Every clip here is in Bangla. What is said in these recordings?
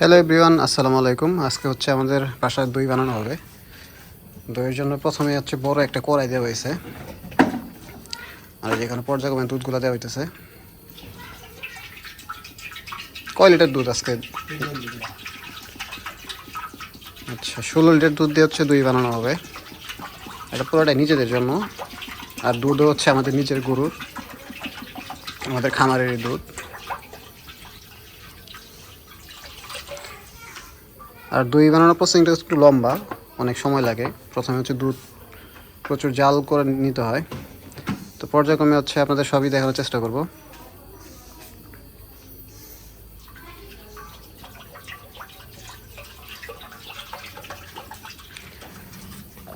হ্যালো এভরিওয়ান, আসসালামু আলাইকুম। আজকে হচ্ছে আমাদের বাসায় দই বানানো হবে। দইয়ের জন্য প্রথমে হচ্ছে বড় একটা কড়াই দেওয়া হয়েছে, আর যেখানে পর্যায়ক্রমে দুধগুলো দেওয়া হইতেছে। কয় লিটার দুধ আজকে? আচ্ছা, 16 লিটার দুধ দিয়ে হচ্ছে দই বানানো হবে। এটা পুরোটাই নিজেদের জন্য, আর দুধও হচ্ছে আমাদের নিজের গরুর, আমাদের খামারের দুধ। আর দই বানানোর প্রসেসিংটা একটু লম্বা, অনেক সময় লাগে। প্রথমে হচ্ছে দুধ প্রচুর জাল করে নিতে হয়। তো পর্যায়ক্রমে হচ্ছে আপনাদের সবই দেখানোর চেষ্টা করব।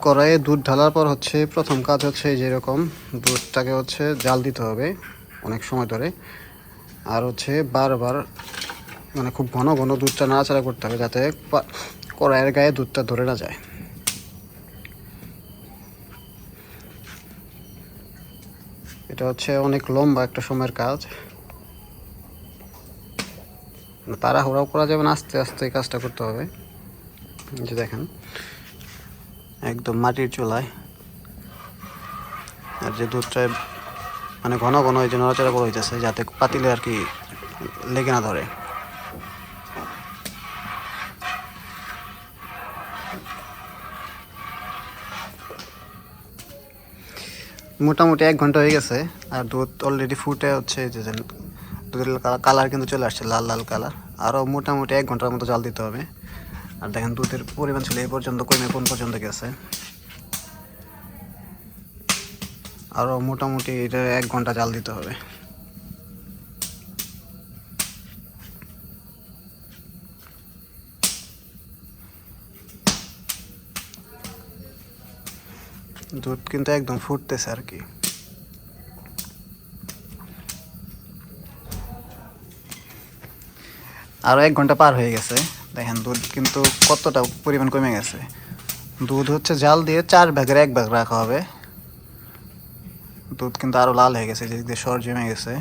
কড়াইয়ে দুধ ঢালার পর হচ্ছে প্রথম কাজ হচ্ছে যেরকম দুধটাকে হচ্ছে জাল দিতে হবে অনেক সময় ধরে, আর হচ্ছে বারবার মানে খুব ঘন ঘন দুধটা নাড়াচাড়া করতে হবে, যাতে কড়াইয়ের গায়ে দুধটা ধরে না যায়। এটা হচ্ছে অনেক লম্বা একটা সময়ের কাজ, তাড়াহুড়াও করা যাবে না, আস্তে আস্তে এই কাজটা করতে হবে। যে দেখেন, একদম মাটির চুলায়, আর যে দুধটা মানে ঘন ঘন এই যে নড়াচড়া করে হইতেছে, যাতে পাতিলে আর কি লেগে না ধরে। মোটামুটি 1 ঘন্টা হয়ে গেছে, আর দুধ অলরেডি ফুটে হচ্ছে যে দুধের কালার কিন্তু চলে আসছে, লাল লাল কালার। আরও মোটামুটি 1 ঘন্টার মতো জাল দিতে হবে। আর দেখেন দুধের পরিমাণ ছিল এই পর্যন্ত, কমে কোন পর্যন্ত গেছে। আরও মোটামুটি এটা 1 ঘন্টা জাল দিতে হবে। দুধ কিন্তু একদম ফুটতেছে আর কি। আরও 1 ঘন্টা পার হয়ে গেছে, দেখেন দুধ কিন্তু কতটা পরিমাণ কমে গেছে। দুধ হচ্ছে জাল দিয়ে 4 ভাগের 1 ভাগ রাখা হবে। দুধ কিন্তু আরও লাল হয়ে গেছে, যেদিক দিয়ে সর জমে গেছে।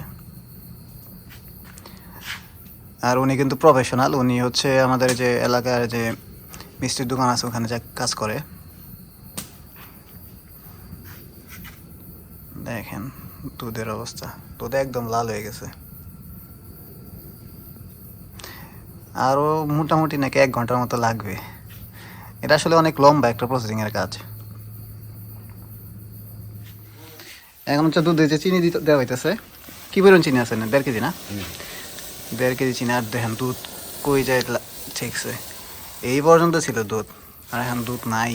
আর উনি কিন্তু প্রফেশনাল, উনি হচ্ছে আমাদের যে এলাকার যে মিষ্টির দোকান আছে ওখানে যা কাজ করে। দেখেন দুধের অবস্থা, দুধ একদম লাল হয়ে গেছে। আরও মোটামুটি নাকি 1 ঘন্টার মতো লাগবে। এটা আসলে অনেক লম্বা একটা প্রসেসিংয়ের কাজ। এখন হচ্ছে দুধে যে চিনি দিতে দেওয়া হইতেছে। কি পরিমাণ চিনি আছে না? 1.5 কেজি না? 1.5 কেজি চিনি। আর দেখেন দুধ কই যায় ঠিকছে, এই পর্যন্ত ছিল দুধ, আর এখন দুধ নাই।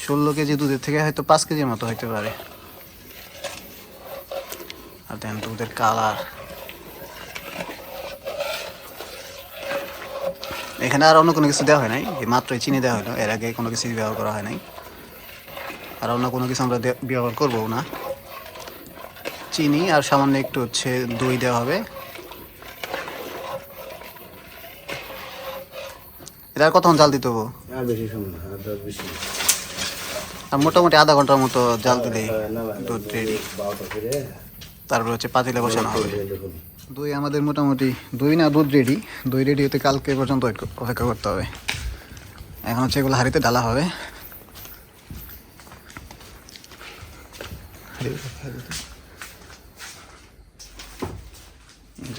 16 কেজি দুধের থেকে হয়তো 5 কেজির মতো হইতে পারে। আর দেখেন দুধের কালার। এখানে আর অন্য কোনো কিছু দেওয়া হয় নাই, মাত্রই চিনি দেওয়া হলো, এর আগে কোনো কিছু ব্যবহার করা হয় নাই। আর অন্য কোনো কিছু আমরা ব্যবহার করবো না। চিনি আর সামান্য একটু হচ্ছে দই দেওয়া হবে। এটা আর কতক্ষণ জাল দিতে হবো? আর মোটামুটি আধা ঘন্টার মতো জাল দিলেই দুধ রেডি। তারপর হচ্ছে পাতিলে বসানো হবে। দই আমাদের মোটামুটি দুধ রেডি। দই রেডি হতে কালকে পর্যন্ত অপেক্ষা করতে হবে। এখন হচ্ছে এগুলো হাঁড়িতে ঢালা হবে।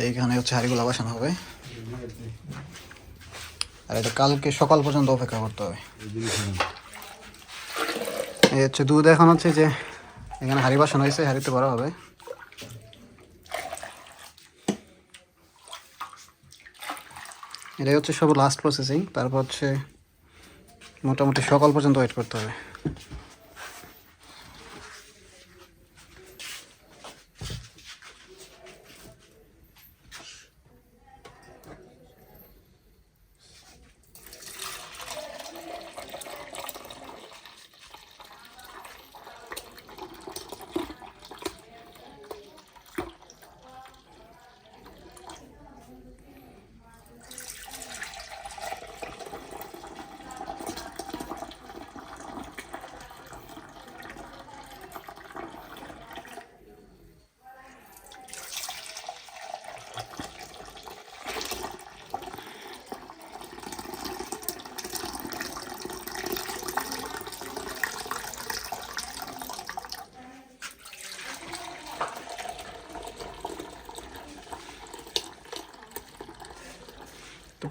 এইখানে হচ্ছে হাঁড়িগুলো বসানো হবে, আর এটা কালকে সকাল পর্যন্ত অপেক্ষা করতে হবে। এই হচ্ছে দুধ। এখন হচ্ছে যে এখানে হাঁড়ি বসানো হয়েছে, হাঁড়িতে ভরা হবে। এটাই হচ্ছে সব লাস্ট প্রসেসিং। তারপর হচ্ছে মোটামুটি সকাল পর্যন্ত ওয়েট করতে হবে।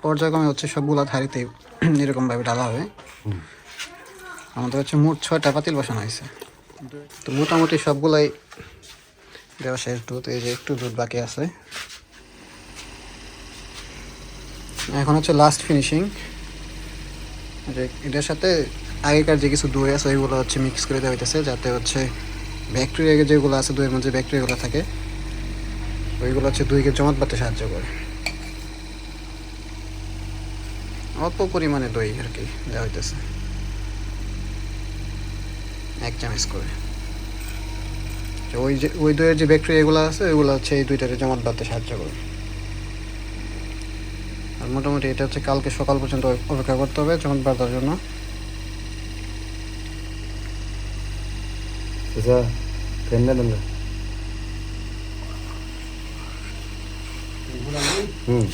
পর্যায়ক্রমে হচ্ছে সবগুলা থারিতে এরকমভাবে ডালা হবে। আমাদের হচ্ছে মোট 6টা পাতিল বসানো হয়েছে। তো মোটামুটি সবগুলাই দেওয়া শেষ দুধ। এই যে একটু দুধ বাকি আছে, এখন হচ্ছে লাস্ট ফিনিশিং। যে এটার সাথে আগেকার যে কিছু দই আছে ওইগুলো হচ্ছে মিক্স করে দেওয়া হইতেছে, যাতে হচ্ছে ব্যাকটেরিয়া যেগুলো আছে দইয়ের মধ্যে ব্যাকটেরিয়াগুলো থাকে ওইগুলো হচ্ছে দইকে জমাট বাঁধতে সাহায্য করে। অল্প পরিমাণে দই আর কি দেওয়া হইতেছে, 1 চামচ করে। ওই দইয়ের যে ব্যাকটেরিয়াগুলো আছে ওইগুলো হচ্ছে এই দুইটারে জমাট বাঁধতে সাহায্য করে। আর মোটামুটি এটা হচ্ছে কালকে সকাল পর্যন্ত অপেক্ষা করতে হবে জমাট বাঁধার জন্য।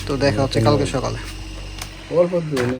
তো দেখা হচ্ছে কালকে সকালে।